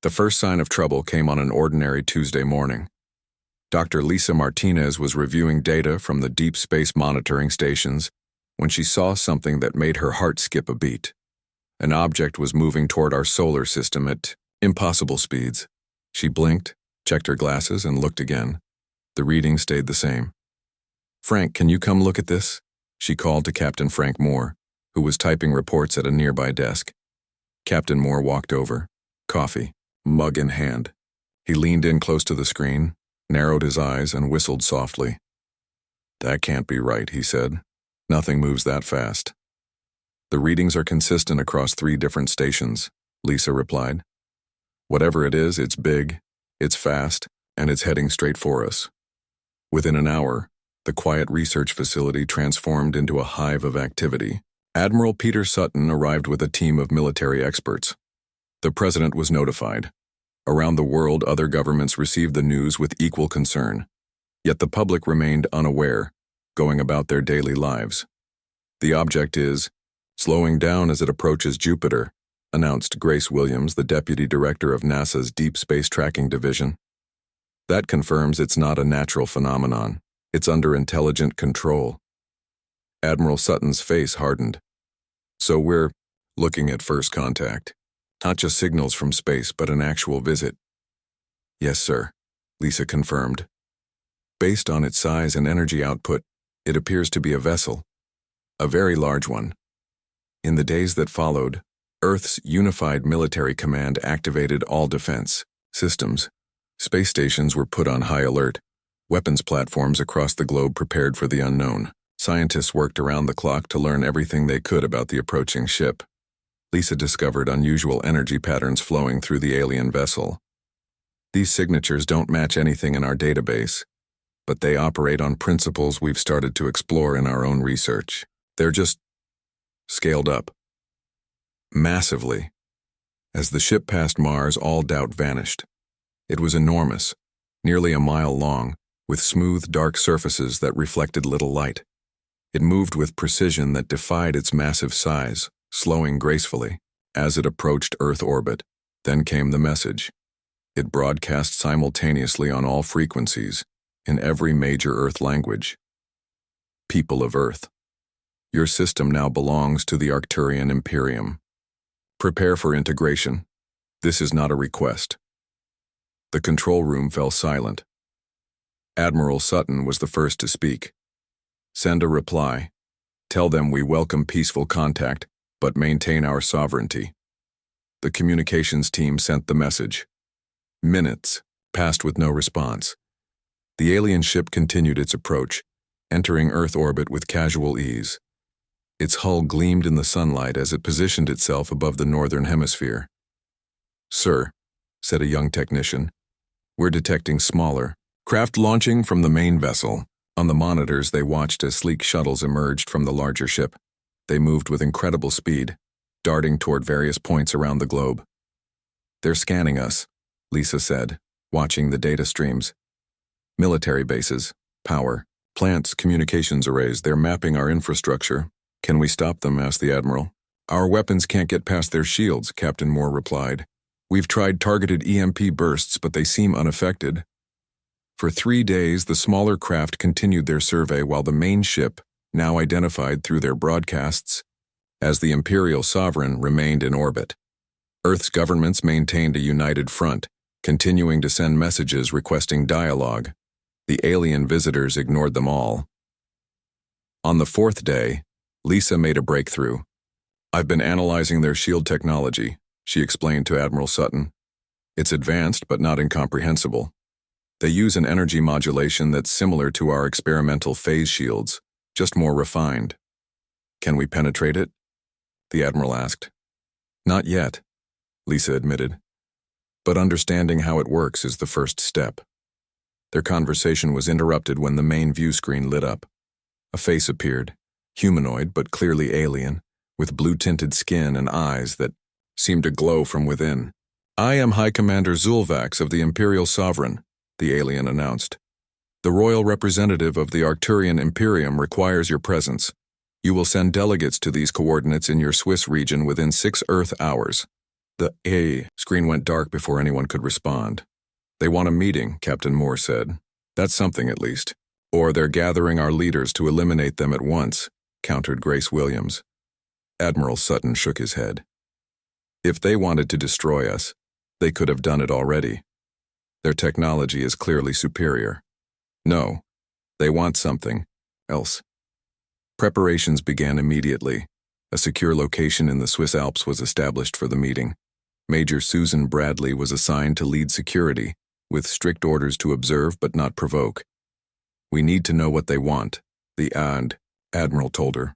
The first sign of trouble came on an ordinary Tuesday morning. Dr. Lisa Martinez was reviewing data from the deep space monitoring stations when she saw something that made her heart skip a beat. An object was moving toward our solar system at impossible speeds. She blinked, checked her glasses, and looked again. The reading stayed the same. "Frank, can you come look at this?" She called to Captain Frank Moore, who was typing reports at a nearby desk. Captain Moore walked over, coffee, mug in hand. He leaned in close to the screen, narrowed his eyes, and whistled softly. "That can't be right," he said. "Nothing moves that fast." "The readings are consistent across 3 different stations," Lisa replied. "Whatever it is, it's big, it's fast, and it's heading straight for us." Within an hour, the quiet research facility transformed into a hive of activity. Admiral Peter Sutton arrived with a team of military experts. The president was notified. Around the world, other governments received the news with equal concern. Yet the public remained unaware, going about their daily lives. "The object is slowing down as it approaches Jupiter," announced Grace Williams, the deputy director of NASA's Deep Space Tracking Division. "That confirms it's not a natural phenomenon. It's under intelligent control." Admiral Sutton's face hardened. "So we're looking at first contact. Not just signals from space, but an actual visit." "Yes, sir," Lisa confirmed. "Based on its size and energy output, it appears to be a vessel. A very large one." In the days that followed, Earth's unified military command activated all defense systems. Space stations were put on high alert. Weapons platforms across the globe prepared for the unknown. Scientists worked around the clock to learn everything they could about the approaching ship. Lisa discovered unusual energy patterns flowing through the alien vessel. "These signatures don't match anything in our database, but they operate on principles we've started to explore in our own research. They're just scaled up. Massively." As the ship passed Mars, all doubt vanished. It was enormous, nearly a mile long, with smooth, dark surfaces that reflected little light. It moved with precision that defied its massive size, slowing gracefully. As it approached Earth orbit, then came the message. It broadcast simultaneously on all frequencies, in every major Earth language. "People of Earth, your system now belongs to the Arcturian Imperium. Prepare for integration. This is not a request." The control room fell silent. Admiral Sutton was the first to speak. "Send a reply. Tell them we welcome peaceful contact, but maintain our sovereignty." The communications team sent the message. Minutes passed with no response. The alien ship continued its approach, entering Earth orbit with casual ease. Its hull gleamed in the sunlight as it positioned itself above the northern hemisphere. "Sir," said a young technician, "we're detecting smaller craft launching from the main vessel." On the monitors, they watched as sleek shuttles emerged from the larger ship. They moved with incredible speed, darting toward various points around the globe. "They're scanning us," Lisa said, watching the data streams. "Military bases, power, plants, communications arrays, they're mapping our infrastructure. Can we stop them?" asked the Admiral. "Our weapons can't get past their shields," Captain Moore replied. "We've tried targeted EMP bursts, but they seem unaffected." For 3 days, the smaller craft continued their survey while the main ship, now identified through their broadcasts as the Imperial Sovereign, remained in orbit. Earth's governments maintained a united front, continuing to send messages requesting dialogue. The alien visitors ignored them all. On the 4th day, Lisa made a breakthrough. "I've been analyzing their shield technology," she explained to Admiral Sutton. "It's advanced but not incomprehensible. They use an energy modulation that's similar to our experimental phase shields, just more refined." "Can we penetrate it?" the Admiral asked. "Not yet," Lisa admitted. "But understanding how it works is the first step." Their conversation was interrupted when the main view screen lit up. A face appeared, humanoid but clearly alien, with blue-tinted skin and eyes that seemed to glow from within. "I am High Commander Zulvax of the Imperial Sovereign," the alien announced. "The royal representative of the Arcturian Imperium requires your presence. You will send delegates to these coordinates in your Swiss region within 6 Earth hours." The A screen went dark before anyone could respond. They want a meeting, Captain Moore said. That's something at least. Or they're gathering our leaders to eliminate them at once, countered Grace Williams. Admiral Sutton shook his head. If they wanted to destroy us, they could have done it already. Their technology is clearly superior. No, they want something else. Preparations began immediately. A secure location in the Swiss Alps was established for the meeting. Major Susan Bradley was assigned to lead security, with strict orders to observe but not provoke. We need to know what they want, the Admiral told her.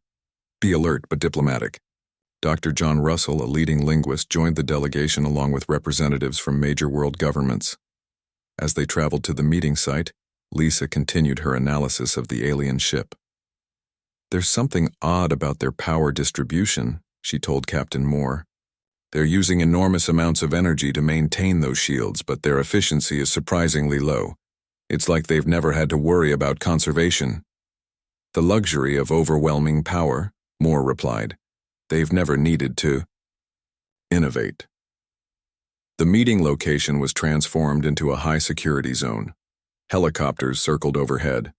Be alert but diplomatic. Dr. John Russell, a leading linguist, joined the delegation along with representatives from major world governments. As they traveled to the meeting site, Lisa continued her analysis of the alien ship. There's something odd about their power distribution, she told Captain Moore. They're using enormous amounts of energy to maintain those shields, but their efficiency is surprisingly low. It's like they've never had to worry about conservation. The luxury of overwhelming power, Moore replied. They've never needed to innovate. The meeting location was transformed into a high-security zone. Helicopters circled overhead.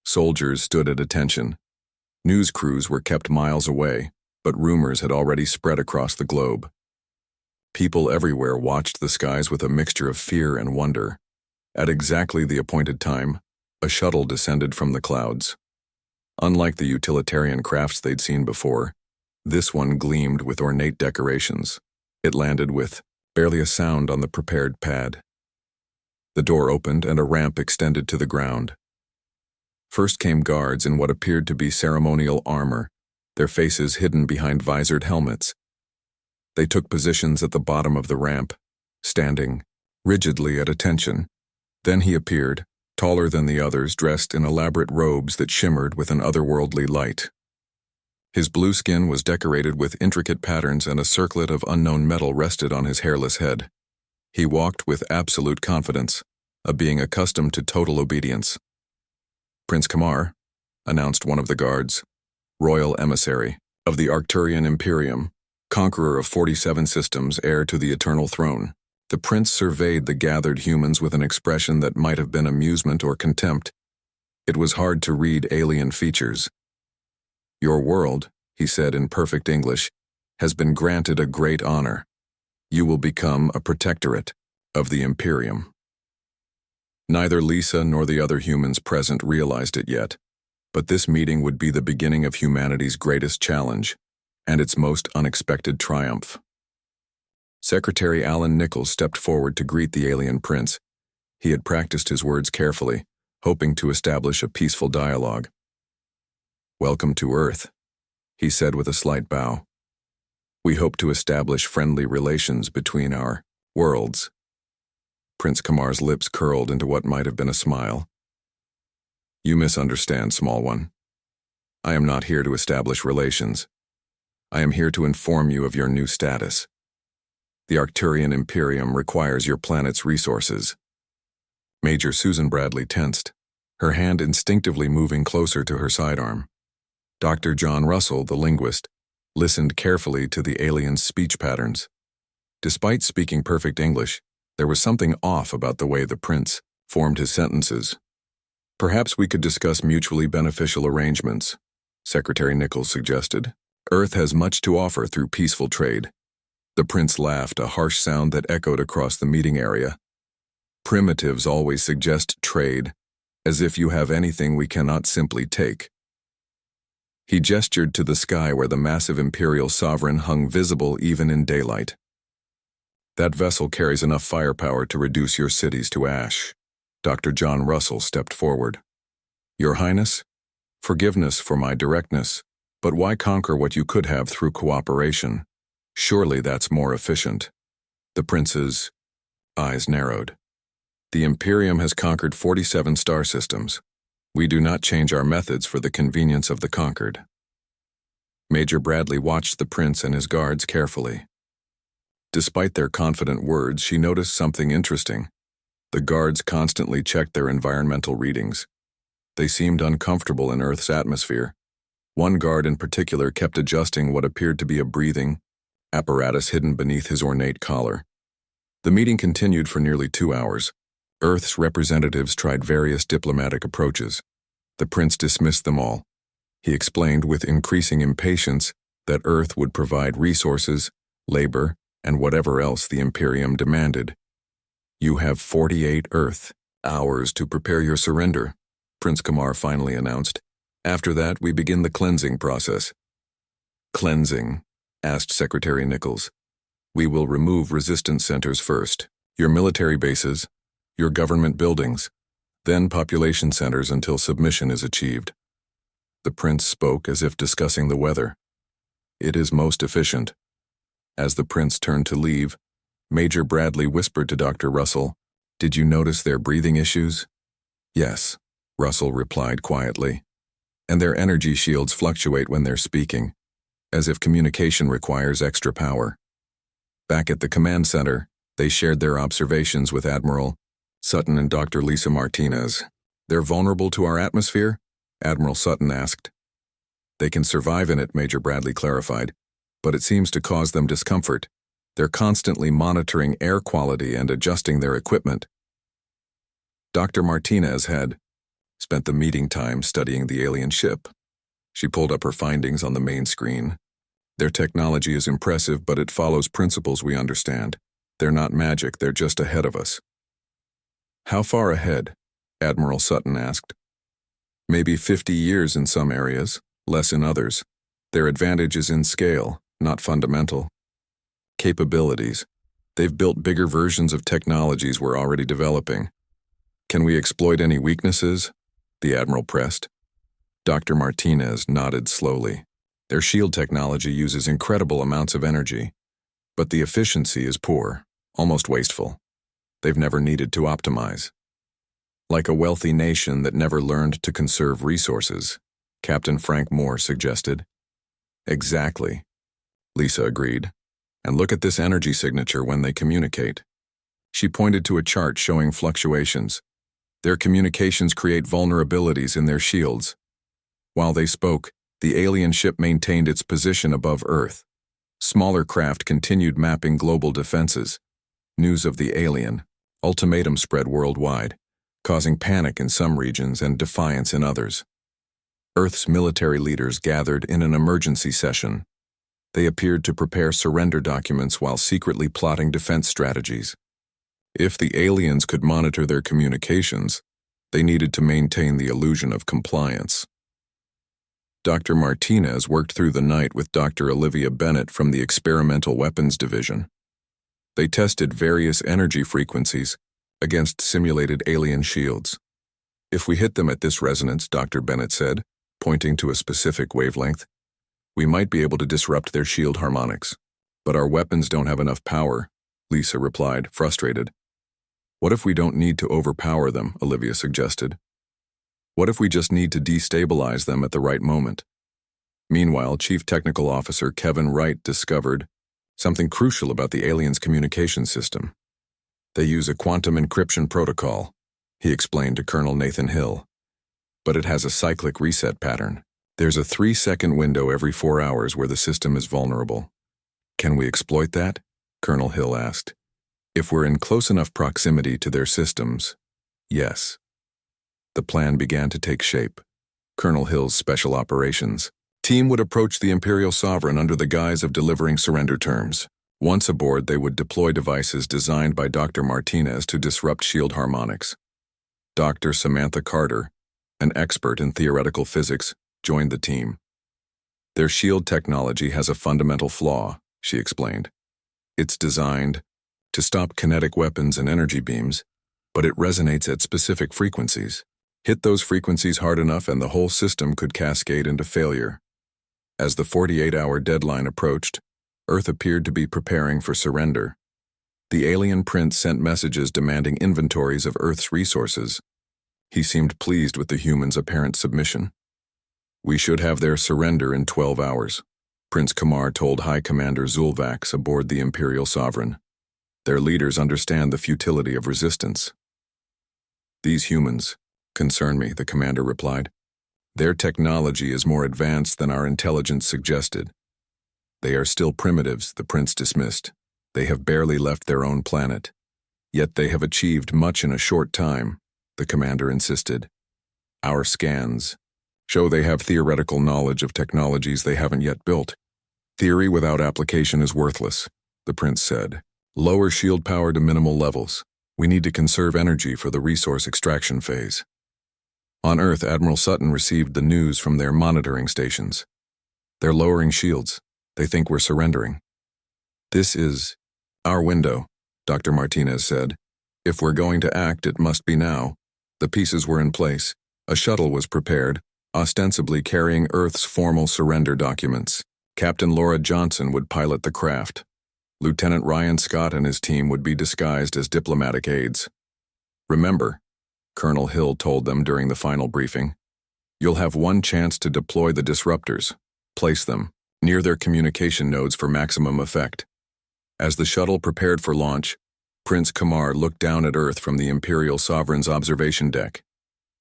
Soldiers stood at attention. News crews were kept miles away, but rumors had already spread across the globe. People everywhere watched the skies with a mixture of fear and wonder. At exactly the appointed time, a shuttle descended from the clouds. Unlike the utilitarian crafts they'd seen before, this one gleamed with ornate decorations. It landed with barely a sound on the prepared pad. The door opened and a ramp extended to the ground. First came guards in what appeared to be ceremonial armor, their faces hidden behind visored helmets. They took positions at the bottom of the ramp, standing rigidly at attention. Then he appeared, taller than the others, dressed in elaborate robes that shimmered with an otherworldly light. His blue skin was decorated with intricate patterns and a circlet of unknown metal rested on his hairless head. He walked with absolute confidence, a being accustomed to total obedience. Prince Kamar, announced one of the guards, royal emissary of the Arcturian Imperium, conqueror of 47 systems, heir to the eternal throne. The prince surveyed the gathered humans with an expression that might have been amusement or contempt. It was hard to read alien features. Your world, he said in perfect English, has been granted a great honor. You will become a protectorate of the Imperium. Neither Lisa nor the other humans present realized it yet, but this meeting would be the beginning of humanity's greatest challenge and its most unexpected triumph. Secretary Alan Nichols stepped forward to greet the alien prince. He had practiced his words carefully, hoping to establish a peaceful dialogue. Welcome to Earth, he said with a slight bow. We hope to establish friendly relations between our worlds. Prince Kamar's lips curled into what might have been a smile. You misunderstand, small one. I am not here to establish relations. I am here to inform you of your new status. The Arcturian Imperium requires your planet's resources. Major Susan Bradley tensed, her hand instinctively moving closer to her sidearm. Dr. John Russell, the linguist, listened carefully to the alien's speech patterns. Despite speaking perfect English, there was something off about the way the prince formed his sentences. Perhaps we could discuss mutually beneficial arrangements, Secretary Nichols suggested. Earth has much to offer through peaceful trade. The prince laughed, a harsh sound that echoed across the meeting area. Primitives always suggest trade, as if you have anything we cannot simply take. He gestured to the sky where the massive imperial sovereign hung visible even in daylight. That vessel carries enough firepower to reduce your cities to ash. Dr. John Russell stepped forward. Your Highness, forgiveness for my directness, but why conquer what you could have through cooperation? Surely that's more efficient. The prince's eyes narrowed. The Imperium has conquered 47 star systems. We do not change our methods for the convenience of the conquered. Major Bradley watched the prince and his guards carefully. Despite their confident words, she noticed something interesting. The guards constantly checked their environmental readings. They seemed uncomfortable in Earth's atmosphere. One guard in particular kept adjusting what appeared to be a breathing apparatus hidden beneath his ornate collar. The meeting continued for nearly 2 hours. Earth's representatives tried various diplomatic approaches. The prince dismissed them all. He explained with increasing impatience that Earth would provide resources, labor, and whatever else the Imperium demanded. "You have 48 Earth hours to prepare your surrender," Prince Kamar finally announced. "After that, we begin the cleansing process." "Cleansing?" asked Secretary Nichols. "We will remove resistance centers first, your military bases, your government buildings, then population centers until submission is achieved." The prince spoke as if discussing the weather. "It is most efficient." As the prince turned to leave, Major Bradley whispered to Dr. Russell, "Did you notice their breathing issues?" "Yes," Russell replied quietly. "And their energy shields fluctuate when they're speaking, as if communication requires extra power." Back at the command center, they shared their observations with Admiral Sutton and Dr. Lisa Martinez. "They're vulnerable to our atmosphere?" Admiral Sutton asked. "They can survive in it," Major Bradley clarified, "but it seems to cause them discomfort. They're constantly monitoring air quality and adjusting their equipment." Dr. Martinez had spent the meeting time studying the alien ship. She pulled up her findings on the main screen. "Their technology is impressive, but it follows principles we understand. They're not magic, they're just ahead of us." "How far ahead?" Admiral Sutton asked. "Maybe 50 years in some areas, less in others. Their advantage is in scale, not fundamental. Capabilities. They've built bigger versions of technologies we're already developing. Can we exploit any weaknesses?" the Admiral pressed. Dr. Martinez nodded slowly. "Their shield technology uses incredible amounts of energy, but the efficiency is poor, almost wasteful. They've never needed to optimize. Like a wealthy nation that never learned to conserve resources," Captain Frank Moore suggested. "Exactly," Lisa agreed. "And look at this energy signature when they communicate." She pointed to a chart showing fluctuations. "Their communications create vulnerabilities in their shields." While they spoke, the alien ship maintained its position above Earth. Smaller craft continued mapping global defenses. News of the alien ultimatum spread worldwide, causing panic in some regions and defiance in others. Earth's military leaders gathered in an emergency session. They appeared to prepare surrender documents while secretly plotting defense strategies. If the aliens could monitor their communications, they needed to maintain the illusion of compliance. Dr. Martinez worked through the night with Dr. Olivia Bennett from the Experimental Weapons Division. They tested various energy frequencies against simulated alien shields. "If we hit them at this resonance," Dr. Bennett said, pointing to a specific wavelength, "we might be able to disrupt their shield harmonics. But our weapons don't have enough power," Lisa replied, frustrated. "What if we don't need to overpower them?" Olivia suggested. "What if we just need to destabilize them at the right moment?" Meanwhile, Chief Technical Officer Kevin Wright discovered something crucial about the aliens' communication system. "They use a quantum encryption protocol," he explained to Colonel Nathan Hill. "But it has a cyclic reset pattern. There's a 3-second window every 4 hours where the system is vulnerable." "Can we exploit that?" Colonel Hill asked. "If we're in close enough proximity to their systems, yes." The plan began to take shape. Colonel Hill's special operations team would approach the Imperial Sovereign under the guise of delivering surrender terms. Once aboard, they would deploy devices designed by Dr. Martinez to disrupt shield harmonics. Dr. Samantha Carter, an expert in theoretical physics, joined the team. "Their shield technology has a fundamental flaw," she explained. "It's designed to stop kinetic weapons and energy beams, but it resonates at specific frequencies. Hit those frequencies hard enough and the whole system could cascade into failure." As the 48-hour deadline approached, Earth appeared to be preparing for surrender. The alien prince sent messages demanding inventories of Earth's resources. He seemed pleased with the humans' apparent submission. "We should have their surrender in 12 hours, Prince Kamar told High Commander Zulvax aboard the Imperial Sovereign. "Their leaders understand the futility of resistance." "These humans concern me," the commander replied. "Their technology is more advanced than our intelligence suggested. They are still primitives, the prince dismissed. They have barely left their own planet. Yet they have achieved much in a short time, the commander insisted. Our scans show they have theoretical knowledge of technologies they haven't yet built. Theory without application is worthless, the prince said. Lower shield power to minimal levels. We need to conserve energy for the resource extraction phase. On Earth, Admiral Sutton received the news from their monitoring stations. They're lowering shields. They think we're surrendering. This is our window, Dr. Martinez said. If we're going to act, it must be now. The pieces were in place. A shuttle was prepared, ostensibly carrying Earth's formal surrender documents. Captain Laura Johnson would pilot the craft. Lieutenant Ryan Scott and his team would be disguised as diplomatic aides. Remember, Colonel Hill told them during the final briefing, you'll have one chance to deploy the disruptors. Place them near their communication nodes for maximum effect. As the shuttle prepared for launch, Prince Kamar looked down at Earth from the Imperial Sovereign's observation deck.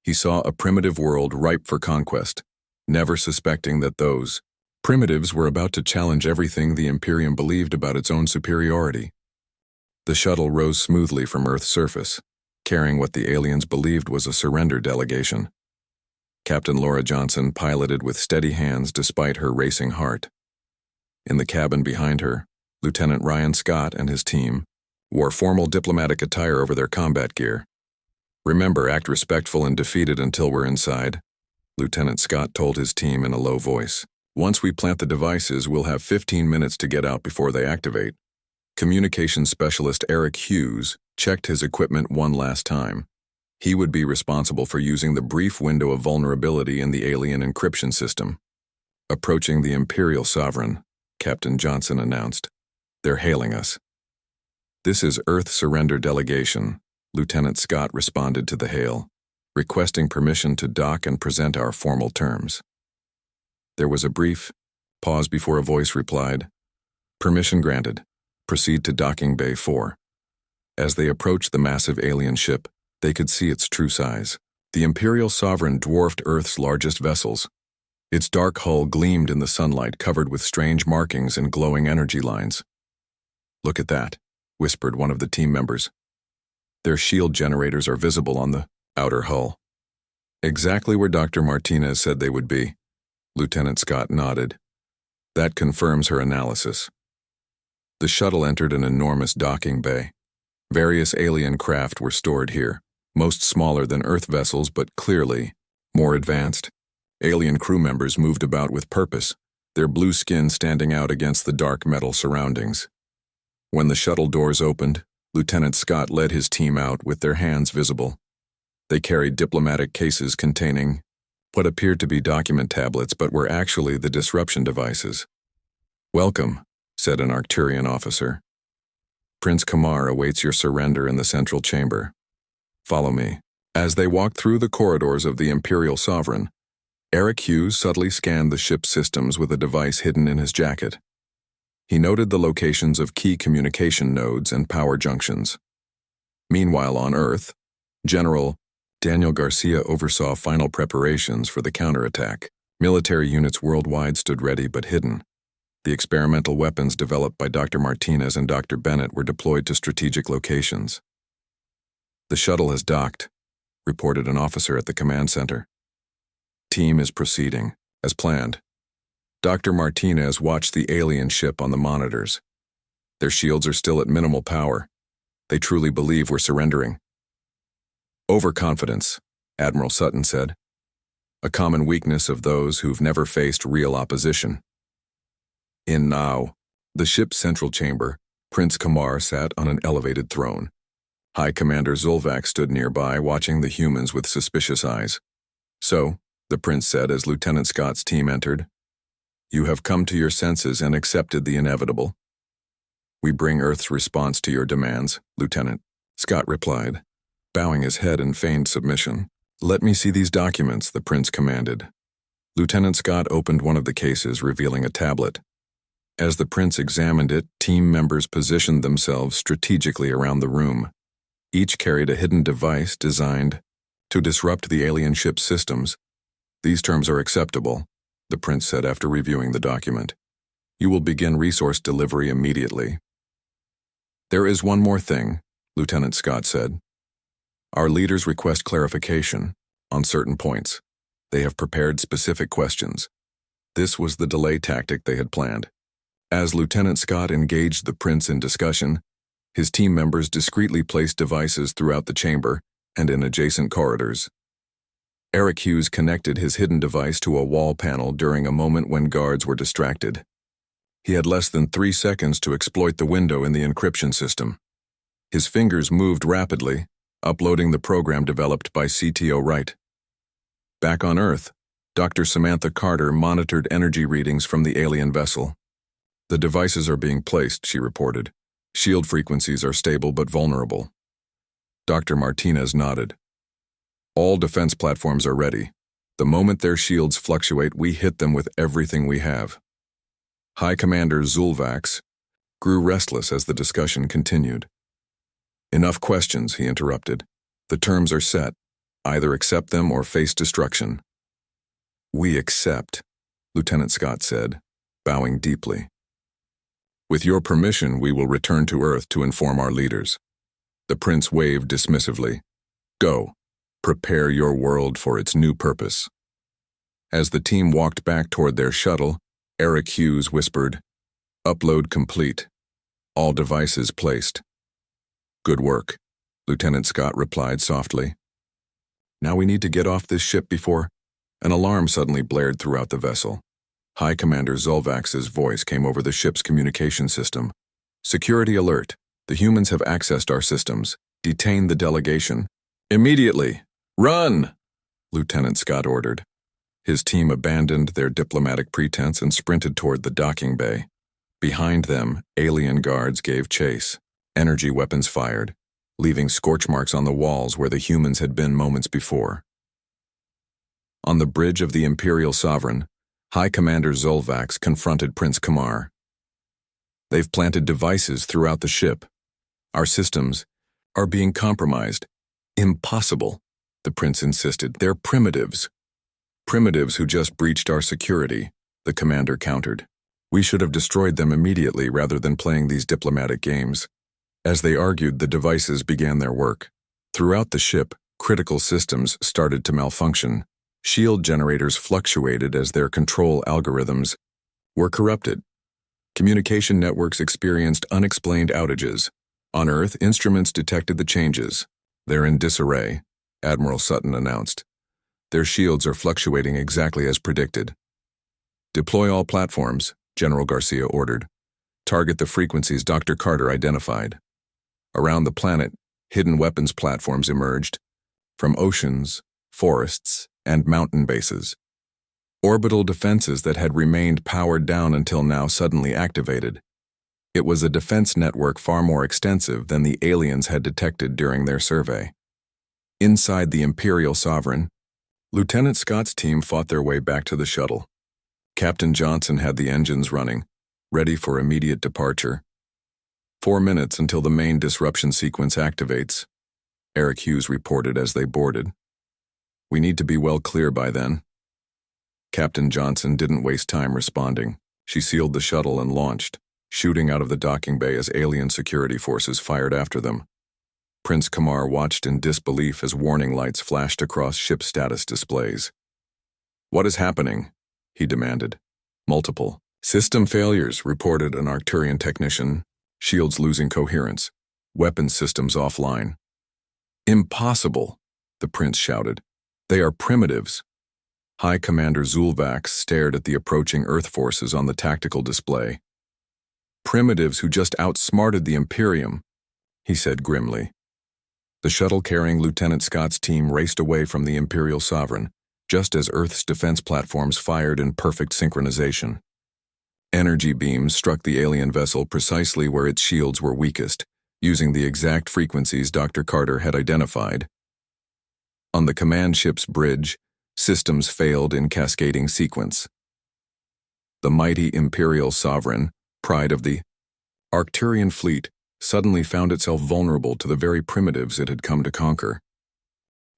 He saw a primitive world ripe for conquest, never suspecting that those primitives were about to challenge everything the Imperium believed about its own superiority. The shuttle rose smoothly from Earth's surface, carrying what the aliens believed was a surrender delegation. Captain Laura Johnson piloted with steady hands despite her racing heart. In the cabin behind her, Lieutenant Ryan Scott and his team wore formal diplomatic attire over their combat gear. Remember, act respectful and defeated until we're inside, Lieutenant Scott told his team in a low voice. Once we plant the devices, we'll have 15 minutes to get out before they activate. Communications specialist Eric Hughes checked his equipment one last time. He would be responsible for using the brief window of vulnerability in the alien encryption system. Approaching the Imperial Sovereign, Captain Johnson announced. They're hailing us. This is Earth Surrender Delegation, Lieutenant Scott responded to the hail, requesting permission to dock and present our formal terms. There was a brief pause before a voice replied, permission granted. Proceed to Docking Bay 4. As they approached the massive alien ship, they could see its true size. The Imperial Sovereign dwarfed Earth's largest vessels. Its dark hull gleamed in the sunlight, covered with strange markings and glowing energy lines. Look at that, whispered one of the team members. Their shield generators are visible on the outer hull. Exactly where Dr. Martinez said they would be. Lieutenant Scott nodded. That confirms her analysis. The shuttle entered an enormous docking bay. Various alien craft were stored here, most smaller than Earth vessels but clearly more advanced. Alien crew members moved about with purpose, their blue skin standing out against the dark metal surroundings. When the shuttle doors opened, Lieutenant Scott led his team out with their hands visible. They carried diplomatic cases containing what appeared to be document tablets but were actually the disruption devices. Welcome, said an Arcturian officer. Prince Kamar awaits your surrender in the central chamber. Follow me. As they walked through the corridors of the Imperial Sovereign, Eric Hughes subtly scanned the ship's systems with a device hidden in his jacket. He noted the locations of key communication nodes and power junctions. Meanwhile, on Earth, General Daniel Garcia oversaw final preparations for the counterattack. Military units worldwide stood ready but hidden. The experimental weapons developed by Dr. Martinez and Dr. Bennett were deployed to strategic locations. The shuttle has docked, reported an officer at the command center. Team is proceeding, as planned. Dr. Martinez watched the alien ship on the monitors. Their shields are still at minimal power. They truly believe we're surrendering. Overconfidence, Admiral Sutton said. A common weakness of those who've never faced real opposition. In now, the ship's central chamber, Prince Kamar sat on an elevated throne. High Commander Zulvac stood nearby, watching the humans with suspicious eyes. So, the prince said as Lieutenant Scott's team entered, you have come to your senses and accepted the inevitable. We bring Earth's response to your demands, Lieutenant, Scott replied, bowing his head in feigned submission. Let me see these documents, the prince commanded. Lieutenant Scott opened one of the cases, revealing a tablet. As the prince examined it, team members positioned themselves strategically around the room. Each carried a hidden device designed to disrupt the alien ship's systems. These terms are acceptable, the prince said after reviewing the document. You will begin resource delivery immediately. There is one more thing, Lieutenant Scott said. Our leaders request clarification on certain points. They have prepared specific questions. This was the delay tactic they had planned. As Lieutenant Scott engaged the prince in discussion, his team members discreetly placed devices throughout the chamber and in adjacent corridors. Eric Hughes connected his hidden device to a wall panel during a moment when guards were distracted. He had less than 3 seconds to exploit the window in the encryption system. His fingers moved rapidly, uploading the program developed by CTO Wright. Back on Earth, Dr. Samantha Carter monitored energy readings from the alien vessel. The devices are being placed, she reported. Shield frequencies are stable but vulnerable. Dr. Martinez nodded. All defense platforms are ready. The moment their shields fluctuate, we hit them with everything we have. High Commander Zulvax grew restless as the discussion continued. Enough questions, he interrupted. The terms are set. Either accept them or face destruction. We accept, Lieutenant Scott said, bowing deeply. With your permission, we will return to Earth to inform our leaders. The prince waved dismissively. Go. Prepare your world for its new purpose. As the team walked back toward their shuttle, Eric Hughes whispered, Upload complete. All devices placed. Good work, Lieutenant Scott replied softly. Now we need to get off this ship before... An alarm suddenly blared throughout the vessel. High Commander Zulvax's voice came over the ship's communication system. Security alert. The humans have accessed our systems. Detain the delegation. Immediately. Run! Lieutenant Scott ordered. His team abandoned their diplomatic pretense and sprinted toward the docking bay. Behind them, alien guards gave chase. Energy weapons fired, leaving scorch marks on the walls where the humans had been moments before. On the bridge of the Imperial Sovereign, High Commander Zulvax confronted Prince Kamar. They've planted devices throughout the ship. Our systems are being compromised. Impossible, the prince insisted. They're primitives. Primitives who just breached our security, the commander countered. We should have destroyed them immediately rather than playing these diplomatic games. As they argued, the devices began their work. Throughout the ship, critical systems started to malfunction. Shield generators fluctuated as their control algorithms were corrupted. Communication networks experienced unexplained outages. On Earth, instruments detected the changes. They're in disarray, Admiral Sutton announced. Their shields are fluctuating exactly as predicted. Deploy all platforms, General Garcia ordered. Target the frequencies Dr. Carter identified. Around the planet, hidden weapons platforms emerged from oceans, forests, and mountain bases. Orbital defenses that had remained powered down until now suddenly activated. It was a defense network far more extensive than the aliens had detected during their survey. Inside the Imperial Sovereign, Lieutenant Scott's team fought their way back to the shuttle. Captain Johnson had the engines running, ready for immediate departure. 4 minutes until the main disruption sequence activates, Eric Hughes reported as they boarded. We need to be well clear by then. Captain Johnson didn't waste time responding. She sealed the shuttle and launched, shooting out of the docking bay as alien security forces fired after them. Prince Kamar watched in disbelief as warning lights flashed across ship status displays. What is happening? He demanded. Multiple system failures, reported an Arcturian technician. Shields losing coherence. Weapons systems offline. Impossible, the prince shouted. They are primitives. High Commander Zulvax stared at the approaching Earth forces on the tactical display. Primitives who just outsmarted the Imperium, he said grimly. The shuttle carrying Lieutenant Scott's team raced away from the Imperial Sovereign, just as Earth's defense platforms fired in perfect synchronization. Energy beams struck the alien vessel precisely where its shields were weakest, using the exact frequencies Dr. Carter had identified. On the command ship's bridge, systems failed in cascading sequence. The mighty Imperial Sovereign, pride of the Arcturian fleet, suddenly found itself vulnerable to the very primitives it had come to conquer.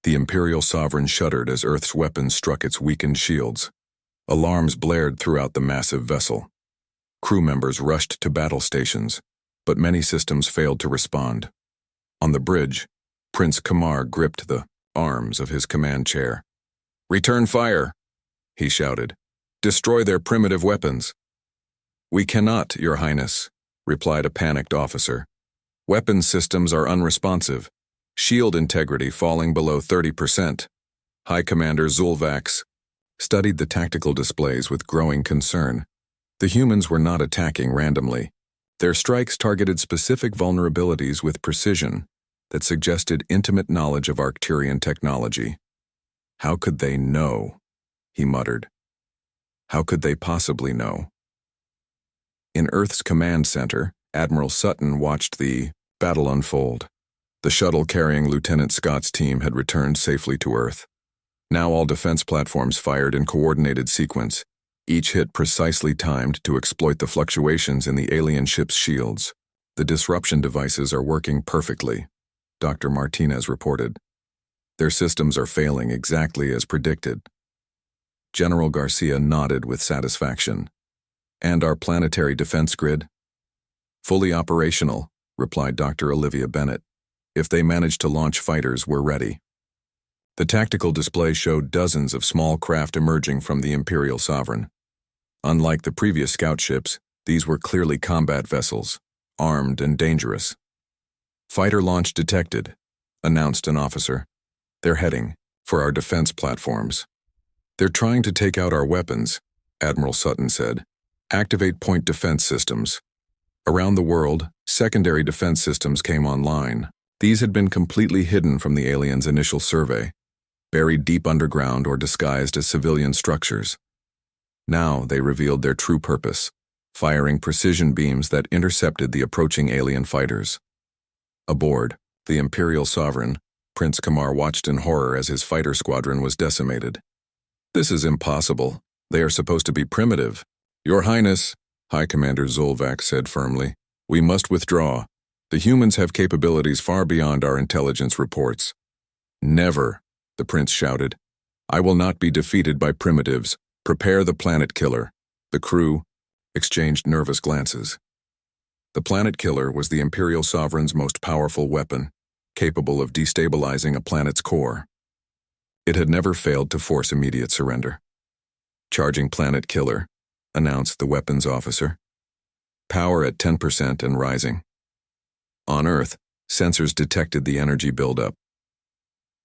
The Imperial Sovereign shuddered as Earth's weapons struck its weakened shields. Alarms blared throughout the massive vessel. Crew members rushed to battle stations, but many systems failed to respond. On the bridge, Prince Kamar gripped the arms of his command chair. "Return fire," he shouted. "Destroy their primitive weapons." "We cannot, Your Highness," replied a panicked officer. "Weapon systems are unresponsive, shield integrity falling below 30%. High Commander Zulvax studied the tactical displays with growing concern. The humans were not attacking randomly. Their strikes targeted specific vulnerabilities with precision that suggested intimate knowledge of Arcturian technology. "How could they know?" he muttered. "How could they possibly know?" In Earth's command center, Admiral Sutton watched the battle unfold. The shuttle carrying Lieutenant Scott's team had returned safely to Earth. Now all defense platforms fired in coordinated sequence, each hit precisely timed to exploit the fluctuations in the alien ship's shields. "The disruption devices are working perfectly," Dr. Martinez reported. "Their systems are failing exactly as predicted." General Garcia nodded with satisfaction. "And our planetary defense grid?" "Fully operational," replied Dr. Olivia Bennett. "If they manage to launch fighters, we're ready." The tactical display showed dozens of small craft emerging from the Imperial Sovereign. Unlike the previous scout ships, these were clearly combat vessels, armed and dangerous. "Fighter launch detected," announced an officer. "They're heading for our defense platforms." "They're trying to take out our weapons," Admiral Sutton said. "Activate point defense systems." Around the world, secondary defense systems came online. These had been completely hidden from the aliens' initial survey, buried deep underground or disguised as civilian structures. Now they revealed their true purpose, firing precision beams that intercepted the approaching alien fighters. Aboard, the Imperial Sovereign, Prince Kamar watched in horror as his fighter squadron was decimated. "This is impossible. They are supposed to be primitive." "Your Highness," High Commander Zulvax said firmly, "we must withdraw. The humans have capabilities far beyond our intelligence reports." "Never," the prince shouted. "I will not be defeated by primitives. Prepare the planet killer." The crew exchanged nervous glances. The planet killer was the Imperial Sovereign's most powerful weapon, capable of destabilizing a planet's core. It had never failed to force immediate surrender. "Charging planet killer," announced the weapons officer. "Power at 10% and rising." On Earth, sensors detected the energy buildup.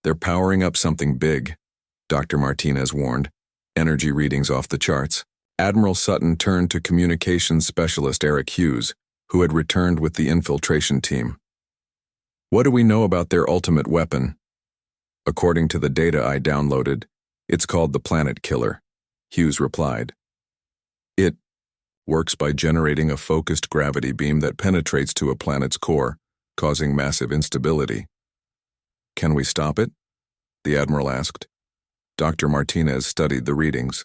"They're powering up something big," Dr. Martinez warned. "Energy readings off the charts." Admiral Sutton turned to communications specialist Eric Hughes, who had returned with the infiltration team. "What do we know about their ultimate weapon?" "According to the data I downloaded, it's called the Planet Killer," Hughes replied. "It works by generating a focused gravity beam that penetrates to a planet's core, causing massive instability." "Can we stop it?" the Admiral asked. Dr. Martinez studied the readings.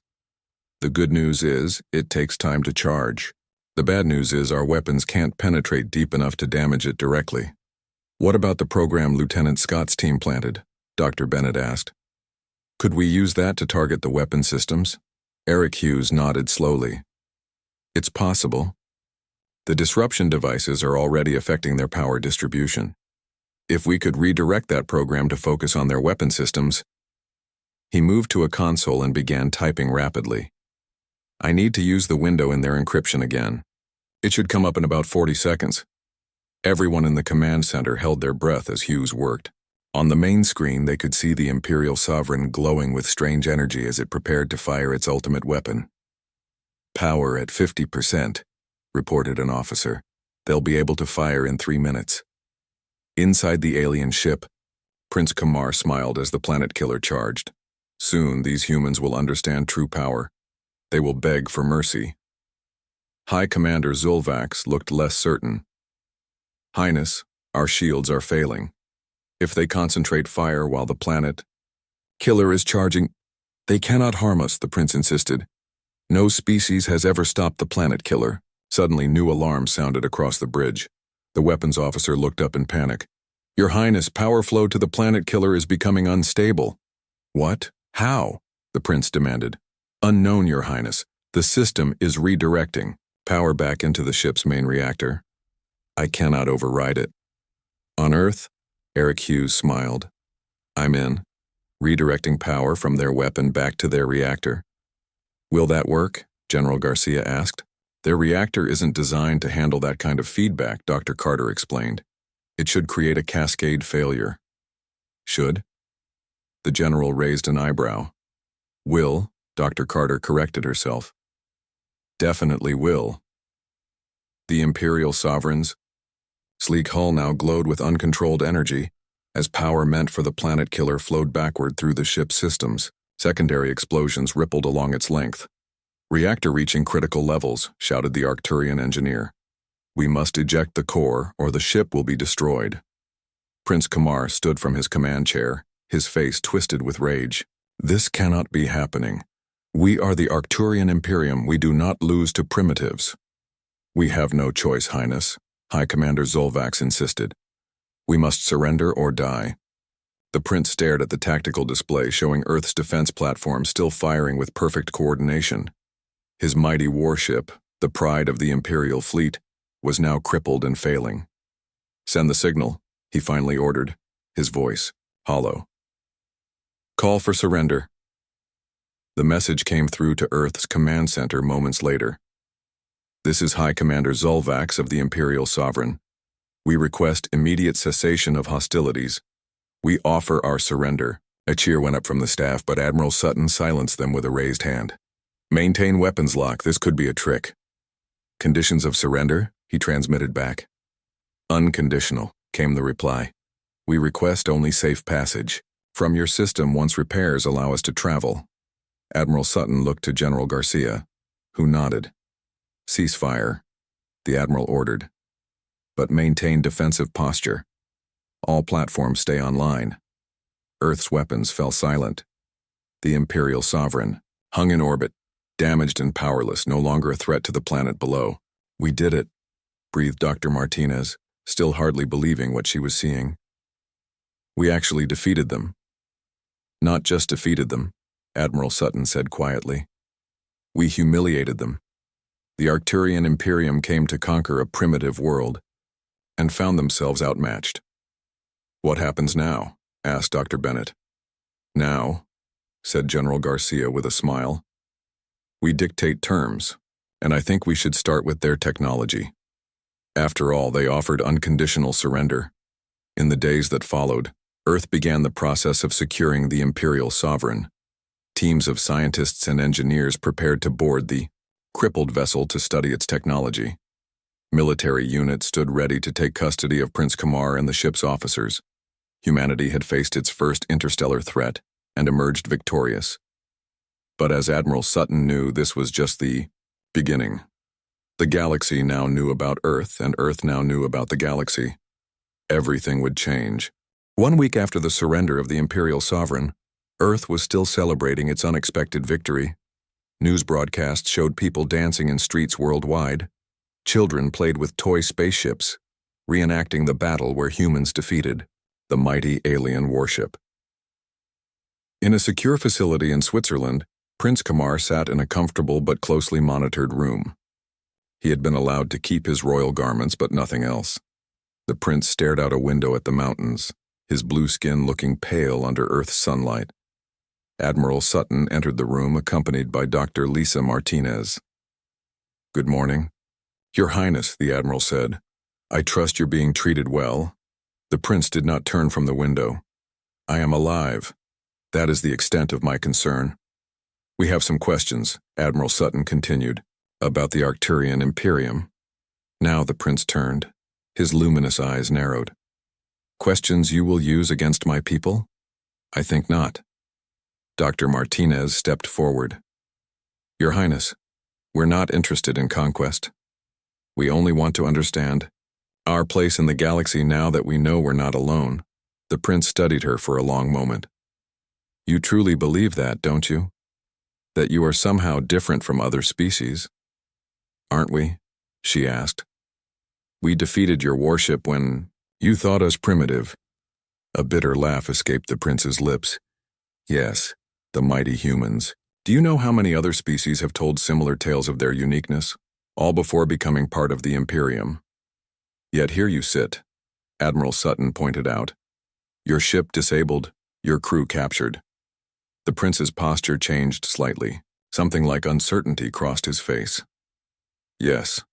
"The good news is, it takes time to charge. The bad news is our weapons can't penetrate deep enough to damage it directly." "What about the program Lieutenant Scott's team planted?" Dr. Bennett asked. "Could we use that to target the weapon systems?" Eric Hughes nodded slowly. "It's possible. The disruption devices are already affecting their power distribution. If we could redirect that program to focus on their weapon systems." He moved to a console and began typing rapidly. "I need to use the window in their encryption again. It should come up in about 40 seconds. Everyone in the command center held their breath as Hughes worked. On the main screen, they could see the Imperial Sovereign glowing with strange energy as it prepared to fire its ultimate weapon. "Power at 50%, reported an officer. "They'll be able to fire in 3 minutes." Inside the alien ship, Prince Kamar smiled as the planet killer charged. "Soon, these humans will understand true power. They will beg for mercy." High Commander Zulvax looked less certain. "Highness, our shields are failing. If they concentrate fire while the planet killer is charging..." "They cannot harm us," the prince insisted. "No species has ever stopped the planet killer." Suddenly, new alarms sounded across the bridge. The weapons officer looked up in panic. "Your Highness, power flow to the planet killer is becoming unstable." "What? How?" the prince demanded. "Unknown, Your Highness. The system is redirecting." Power back into the ship's main reactor. I cannot override it. On Earth, Eric Hughes smiled. I'm in, redirecting power from their weapon back to their reactor. Will that work? General Garcia asked. Their reactor isn't designed to handle that kind of feedback, Dr. Carter explained. It should create a cascade failure. Should? The general raised an eyebrow. Will, Dr. Carter corrected herself. Definitely will. The Imperial Sovereign's sleek hull now glowed with uncontrolled energy, as power meant for the planet killer flowed backward through the ship's systems. Secondary explosions rippled along its length. Reactor reaching critical levels, shouted the Arcturian engineer. We must eject the core, or the ship will be destroyed. Prince Kamar stood from his command chair, his face twisted with rage. This cannot be happening. We are the Arcturian Imperium. We do not lose to primitives. We have no choice, Highness, High Commander Zolvax insisted. We must surrender or die. The prince stared at the tactical display showing Earth's defense platform still firing with perfect coordination. His mighty warship, the pride of the Imperial fleet, was now crippled and failing. Send the signal, he finally ordered, his voice hollow. Call for surrender. The message came through to Earth's command center moments later. This is High Commander Zolvax of the Imperial Sovereign. We request immediate cessation of hostilities. We offer our surrender. A cheer went up from the staff, but Admiral Sutton silenced them with a raised hand. Maintain weapons lock, this could be a trick. Conditions of surrender, he transmitted back. Unconditional, came the reply. We request only safe passage from your system once repairs allow us to travel. Admiral Sutton looked to General Garcia, who nodded. Ceasefire, the Admiral ordered. But maintain defensive posture. All platforms stay online. Earth's weapons fell silent. The Imperial Sovereign hung in orbit, damaged and powerless, no longer a threat to the planet below. We did it, breathed Dr. Martinez, still hardly believing what she was seeing. We actually defeated them. Not just defeated them, Admiral Sutton said quietly. We humiliated them. The Arcturian Imperium came to conquer a primitive world and found themselves outmatched. What happens now? Asked Dr. Bennett. Now, said General Garcia with a smile, we dictate terms, and I think we should start with their technology. After all, they offered unconditional surrender. In the days that followed, Earth began the process of securing the Imperial Sovereign. Teams of scientists and engineers prepared to board the crippled vessel to study its technology. Military units stood ready to take custody of Prince Kamar and the ship's officers. Humanity had faced its first interstellar threat and emerged victorious. But as Admiral Sutton knew, this was just the beginning. The galaxy now knew about Earth, and Earth now knew about the galaxy. Everything would change. 1 week after the surrender of the Imperial Sovereign, Earth was still celebrating its unexpected victory. News broadcasts showed people dancing in streets worldwide. Children played with toy spaceships, reenacting the battle where humans defeated the mighty alien warship. In a secure facility in Switzerland, Prince Kamar sat in a comfortable but closely monitored room. He had been allowed to keep his royal garments, but nothing else. The prince stared out a window at the mountains, his blue skin looking pale under Earth's sunlight. Admiral Sutton entered the room accompanied by Dr. Lisa Martinez. Good morning. Your Highness, the Admiral said. I trust you're being treated well. The prince did not turn from the window. I am alive. That is the extent of my concern. We have some questions, Admiral Sutton continued, about the Arcturian Imperium. Now the prince turned. His luminous eyes narrowed. Questions you will use against my people? I think not. Dr. Martinez stepped forward. Your Highness, we're not interested in conquest. We only want to understand our place in the galaxy now that we know we're not alone. The prince studied her for a long moment. You truly believe that, don't you? That you are somehow different from other species? Aren't we? She asked. We defeated your warship when you thought us primitive. A bitter laugh escaped the prince's lips. Yes, the mighty humans. Do you know how many other species have told similar tales of their uniqueness? all before becoming part of the Imperium. Yet here you sit, Admiral Sutton pointed out. Your ship disabled, your crew captured. The prince's posture changed slightly. Something like uncertainty crossed his face. Yes,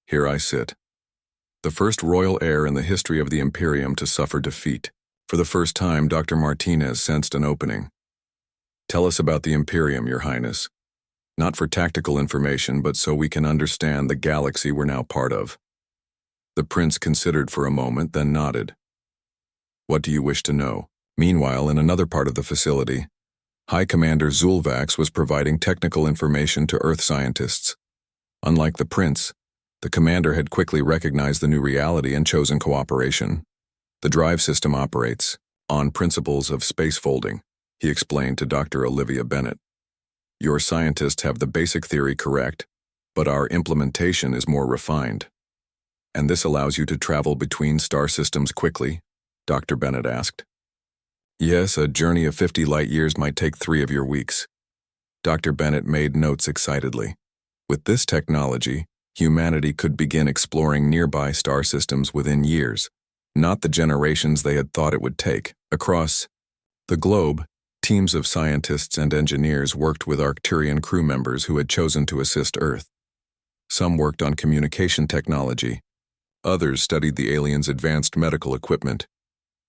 here I sit. The first royal heir in the history of the Imperium to suffer defeat. For the first time, Dr. Martinez sensed an opening. Tell us about the Imperium, Your Highness. Not for tactical information, but so we can understand the galaxy we're now part of. The prince considered for a moment, then nodded. What do you wish to know? Meanwhile, in another part of the facility, High Commander Zulvax was providing technical information to Earth scientists. Unlike the prince, the commander had quickly recognized the new reality and chosen cooperation. The drive system operates on principles of space folding, he explained to Dr. Olivia Bennett. Your scientists have the basic theory correct, but our implementation is more refined. And this allows you to travel between star systems quickly? Dr. Bennett asked. Yes, a journey of 50 light-years might take 3 of your weeks. Dr. Bennett made notes excitedly. With this technology, humanity could begin exploring nearby star systems within years, not the generations they had thought it would take. Across the globe, teams of scientists and engineers worked with Arcturian crew members who had chosen to assist Earth. Some worked on communication technology. Others studied the aliens' advanced medical equipment.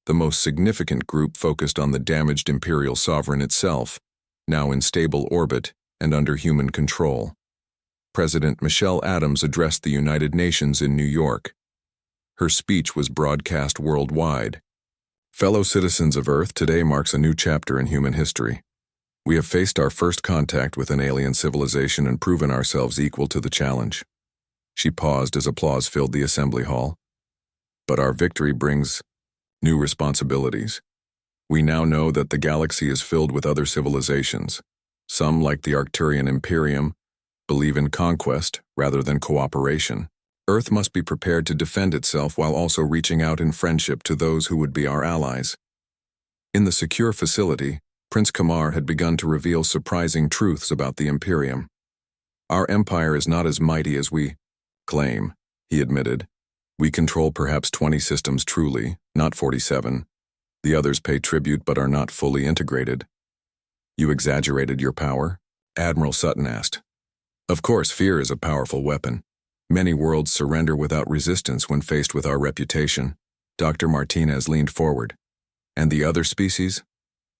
The most significant group focused on the damaged Imperial Sovereign itself, now in stable orbit and under human control. President Michelle Adams addressed the United Nations in New York. Her speech was broadcast worldwide. Fellow citizens of Earth, today marks a new chapter in human history. We have faced our first contact with an alien civilization and proven ourselves equal to the challenge. She paused as applause filled the assembly hall. But our victory brings new responsibilities. We now know that the galaxy is filled with other civilizations. Some, like the Arcturian Imperium, believe in conquest rather than cooperation. Earth must be prepared to defend itself while also reaching out in friendship to those who would be our allies. In the secure facility, Prince Kamar had begun to reveal surprising truths about the Imperium. Our empire is not as mighty as we claim, he admitted. We control perhaps 20 systems truly, not 47. The others pay tribute but are not fully integrated. You exaggerated your power? Admiral Sutton asked. Of course, fear is a powerful weapon. Many worlds surrender without resistance when faced with our reputation. Dr. Martinez leaned forward. And the other species?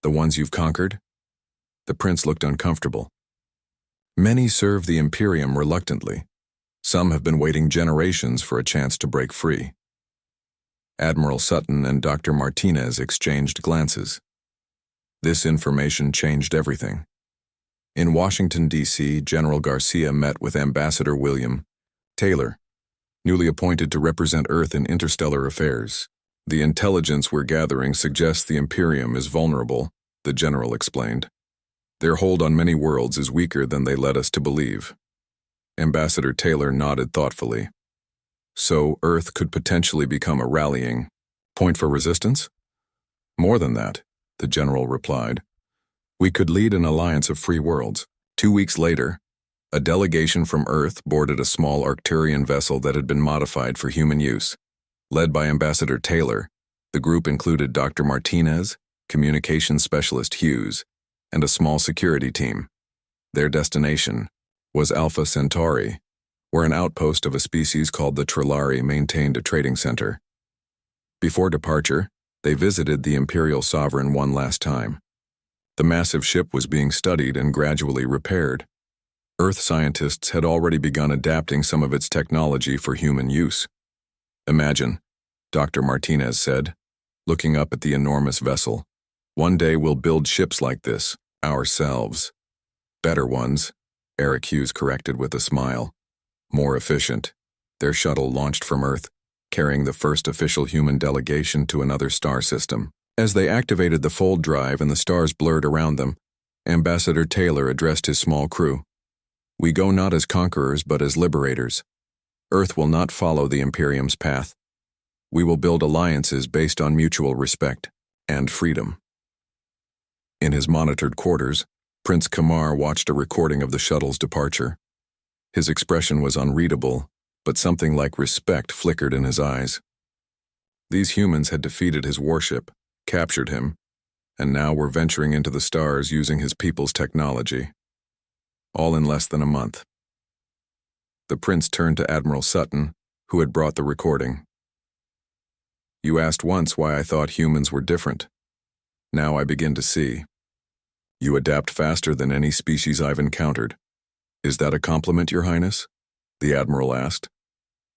The ones you've conquered? The prince looked uncomfortable. Many serve the Imperium reluctantly. Some have been waiting generations for a chance to break free. Admiral Sutton and Dr. Martinez exchanged glances. This information changed everything. In Washington, D.C., General Garcia met with Ambassador William Taylor, newly appointed to represent Earth in interstellar affairs. The intelligence we're gathering suggests the Imperium is vulnerable, the general explained. Their hold on many worlds is weaker than they led us to believe. Ambassador Taylor nodded thoughtfully. So Earth could potentially become a rallying point for resistance? More than that, the general replied. We could lead an alliance of free worlds. 2 weeks later, a delegation from Earth boarded a small Arcturian vessel that had been modified for human use. Led by Ambassador Taylor, the group included Dr. Martinez, communications specialist Hughes, and a small security team. Their destination was Alpha Centauri, where an outpost of a species called the Trilari maintained a trading center. Before departure, they visited the Imperial Sovereign one last time. The massive ship was being studied and gradually repaired. Earth scientists had already begun adapting some of its technology for human use. Imagine, Dr. Martinez said, looking up at the enormous vessel. One day we'll build ships like this, ourselves. Better ones, Eric Hughes corrected with a smile. More efficient. Their shuttle launched from Earth, carrying the first official human delegation to another star system. As they activated the fold drive and the stars blurred around them, Ambassador Taylor addressed his small crew. We go not as conquerors but as liberators. Earth will not follow the Imperium's path. We will build alliances based on mutual respect and freedom. In his monitored quarters, Prince Kamar watched a recording of the shuttle's departure. His expression was unreadable, but something like respect flickered in his eyes. These humans had defeated his warship, captured him, and now were venturing into the stars using his people's technology. All in less than a month. The prince turned to Admiral Sutton, who had brought the recording. "You asked once why I thought humans were different. Now I begin to see. You adapt faster than any species I've encountered. Is that a compliment, Your Highness?" the Admiral asked.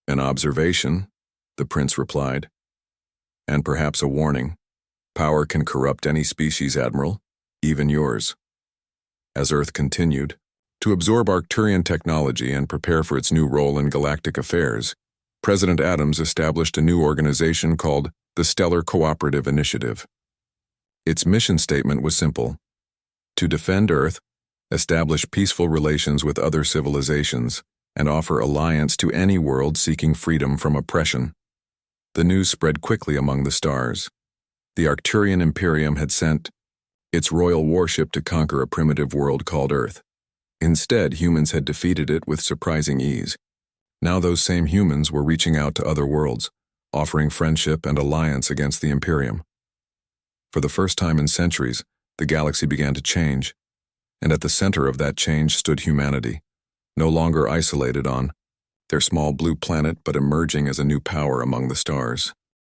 "An observation," the prince replied. "And perhaps a warning. Power can corrupt any species, Admiral, even yours." As Earth continued to absorb Arcturian technology and prepare for its new role in galactic affairs, President Adams established a new organization called the Stellar Cooperative Initiative. Its mission statement was simple: to defend Earth, establish peaceful relations with other civilizations, and offer alliance to any world seeking freedom from oppression. The news spread quickly among the stars. The Arcturian Imperium had sent its royal warship to conquer a primitive world called Earth. Instead, humans had defeated it with surprising ease. Now those same humans were reaching out to other worlds, offering friendship and alliance against the Imperium. For the first time in centuries, the galaxy began to change, and at the center of that change stood humanity, no longer isolated on their small blue planet but emerging as a new power among the stars.